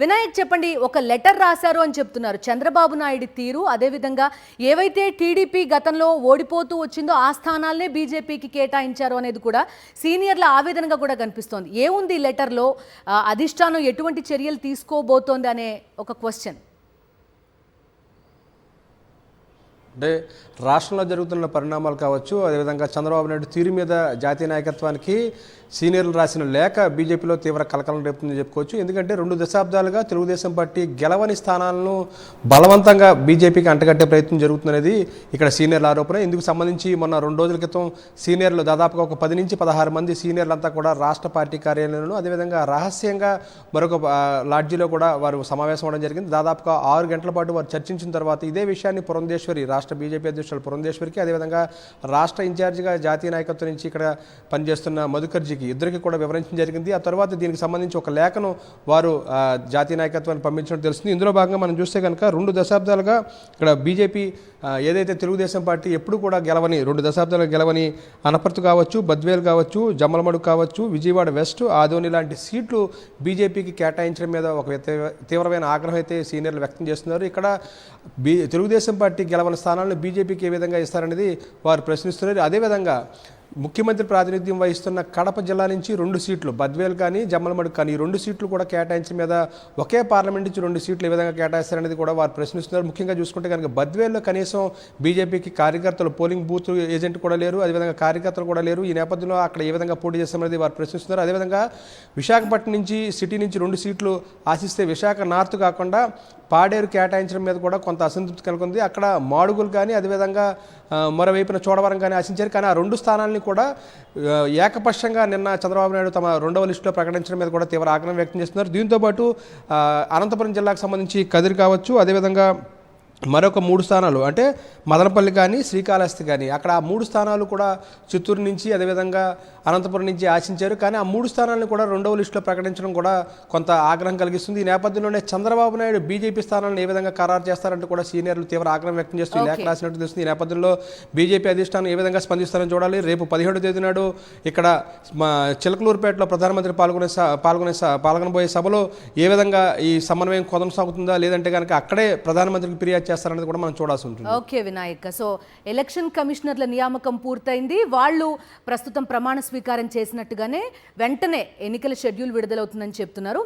వినాయక్ చెప్పండి, ఒక లెటర్ రాశారు అని చెప్తున్నారు. చంద్రబాబు నాయుడు తీరు, అదేవిధంగా ఏవైతే టీడీపీ గతంలో ఓడిపోతూ వచ్చిందో ఆ స్థానాలనే బీజేపీకి కేటాయించారు అనేది కూడా సీనియర్ల ఆవేదనగా కూడా కనిపిస్తోంది. ఏముంది ఈ లెటర్లో? అధిష్టానం ఎటువంటి చర్యలు తీసుకోబోతోంది అనే ఒక క్వశ్చన్. అంటే రాష్ట్రంలో జరుగుతున్న పరిణామాలు కావచ్చు, అదేవిధంగా చంద్రబాబు నాయుడు తీరు మీద జాతీయ నాయకత్వానికి సీనియర్లు రాసిన లేఖ బీజేపీలో తీవ్ర కలకలం రేపుతుందని చెప్పుకోవచ్చు. ఎందుకంటే 2 దశాబ్దాలుగా తెలుగుదేశం పార్టీ గెలవని స్థానాలను బలవంతంగా బీజేపీకి అంటగట్టే ప్రయత్నం జరుగుతుందనేది ఇక్కడ సీనియర్ల ఆరోపణ. ఇందుకు సంబంధించి మొన్న 2 రోజుల క్రితం సీనియర్లు దాదాపుగా ఒక 10 నుంచి 16 మంది సీనియర్లంతా కూడా రాష్ట్ర పార్టీ కార్యాలయంలో, అదేవిధంగా రహస్యంగా మరొక లాడ్జీలో కూడా వారు సమావేశం అవడం జరిగింది. దాదాపుగా 6 గంటల పాటు వారు చర్చించిన తర్వాత ఇదే విషయాన్ని పురంధేశ్వరి, రాష్ట్ర బీజేపీ అధ్యక్షులు పురంధేశ్వరికి, అదేవిధంగా రాష్ట్ర ఇన్ఛార్జిగా జాతీయ నాయకత్వం నుంచి ఇక్కడ పనిచేస్తున్న మధుకర్జీకి, ఇద్దరికి కూడా వివరించడం జరిగింది. ఆ తర్వాత దీనికి సంబంధించి ఒక లేఖను వారు జాతీయ నాయకత్వాన్ని పంపించడం తెలుస్తుంది. ఇందులో భాగంగా మనం చూస్తే కనుక 2 దశాబ్దాలుగా ఇక్కడ బీజేపీ ఏదైతే తెలుగుదేశం పార్టీ ఎప్పుడు కూడా గెలవని, 2 దశాబ్దాలుగా గెలవని అనపర్తి కావచ్చు, బద్వేల్ కావచ్చు, జమ్మలమడుగు కావచ్చు, విజయవాడ వెస్ట్, ఆదోని లాంటి సీట్లు బీజేపీకి కేటాయించడం మీద ఒక తీవ్రమైన ఆగ్రహం అయితే సీనియర్లు వ్యక్తం చేస్తున్నారు. ఇక్కడ తెలుగుదేశం పార్టీ గెలవని స్థానాలను బీజేపీకి ఏ విధంగా ఇస్తారనేది వారు ప్రశ్నిస్తున్నారు. అదేవిధంగా ముఖ్యమంత్రి ప్రాతినిధ్యం వహిస్తున్న కడప జిల్లా నుంచి 2 సీట్లు, బద్వేల్ కానీ జమ్మలమడుగు కానీ 2 సీట్లు కూడా కేటాయించడం మీద, ఒకే పార్లమెంట్ నుంచి 2 సీట్లు ఏ విధంగా కేటాయిస్తారనేది కూడా వారు ప్రశ్నిస్తున్నారు. ముఖ్యంగా చూసుకుంటే కనుక బద్వేల్లో కనీసం బీజేపీకి కార్యకర్తలు, పోలింగ్ బూత్ ఏజెంట్ కూడా లేరు, అదేవిధంగా కార్యకర్తలు కూడా లేరు. ఈ నేపథ్యంలో అక్కడ ఏ విధంగా పోటీ చేస్తామనేది వారు ప్రశ్నిస్తున్నారు. అదేవిధంగా విశాఖపట్నం నుంచి, సిటీ నుంచి 2 సీట్లు ఆశిస్తే విశాఖ నార్త్ కాకుండా పాడేరు కేటాయించడం మీద కూడా కొంత అసంతృప్తి కలుగుంది. అక్కడ మాడుగులు కానీ, అదేవిధంగా మరోవైపున చోడవరం కానీ ఆశించారు. కానీ ఆ 2 స్థానాలని కూడా ఏకపక్షంగా నిన్న చంద్రబాబు నాయుడు తమ 2వ లిస్టులో ప్రకటించడం మీద కూడా తీవ్ర ఆగ్రహం వ్యక్తం చేస్తున్నారు. దీంతోపాటు అనంతపురం జిల్లాకు సంబంధించి కదిరి కావచ్చు, అదేవిధంగా మరొక 3 స్థానాలు అంటే మదనపల్లి కానీ, శ్రీకాళహస్తి కానీ, అక్కడ ఆ 3 స్థానాలు కూడా చిత్తూరు నుంచి, అదేవిధంగా అనంతపురం నుంచి ఆశించారు. కానీ ఆ 3 స్థానాలను కూడా 2వ లిస్టులో ప్రకటించడం కూడా కొంత ఆగ్రహం కలిగిస్తుంది. ఈ నేపథ్యంలోనే చంద్రబాబు నాయుడు బీజేపీ స్థానాలను ఏ విధంగా ఖరారు చేస్తారంటూ కూడా సీనియర్లు తీవ్ర ఆగ్రహం వ్యక్తం చేస్తూ లేఖ రాసినట్టు తెలుస్తుంది. ఈ నేపథ్యంలో బీజేపీ అధిష్టానం ఏ విధంగా స్పందిస్తారని చూడాలి. రేపు 17వ తేదీ నాడు ఇక్కడ చిలకలూరుపేటలో ప్రధానమంత్రి పాల్గొనబోయే సభలో ఏ విధంగా ఈ సమన్వయం కొనసాగుతుందా, లేదంటే కనుక అక్కడే ప్రధానమంత్రికి ఫిర్యాదు చేస్తారనేది కూడా మనం చూడాల్సి ఉంటుంది. ఓకే వినాయక్, సో ఎలక్షన్ కమిషనర్ల నియామకం పూర్తయింది. వాళ్ళు ప్రస్తుతం ప్రమాణ స్వీకారం చేసినట్టుగానే వెంటనే ఎన్నికల షెడ్యూల్ విడుదలవుతుందని చెప్తున్నారు.